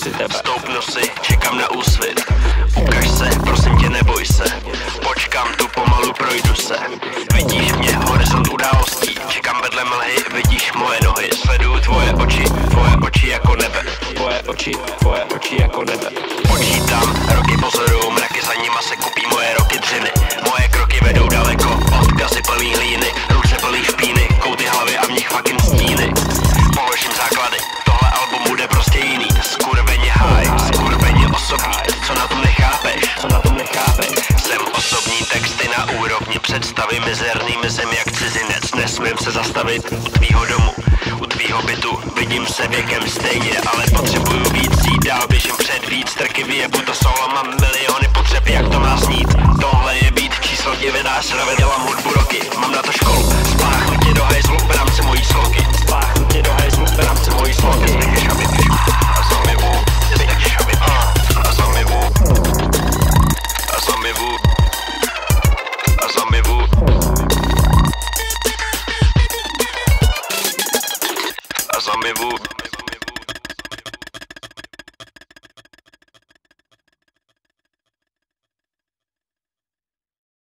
chci tebe. Stoupnu si, čekám na úsvit. Ukaž se, prosím tě, neboj se. Počkám tu, pomalu projdu se. Vidíš mě, horizont událostí. Čekám vedle mlhy, vidíš moje nohy. Sleduju tvoje oči jako nebe. Tvoje oči jako nebe. Počítám, roky pozoruju, mraky za nima se kupí moje roky dřiny. Moje kroky vedou daleko, odkazy plný hlíny. Ruce plný špíny, kouty hlavy a v nich fucking stíny. Položím základy, tohle album bude prostě jiný. Skurveně high, skurveně osobní. Co na tom nechápeš? Jsem osobní texty na úrovni představy. Mizerný mizem jak cizinec. Nesmím se zastavit u tvýho domu, u tvýho bytu. Vidím se věkem stejně, ale potřebuju víc. Jít dál, běžím před víc. Trky vyjebu to solo, mám miliony potřeb, jak to má znít. Tohle je beat číslo 19, dělám hudbu roky. Mám na to školu, spáchnu tě do hajzlu v rámci mojí sloky. Zamyvu.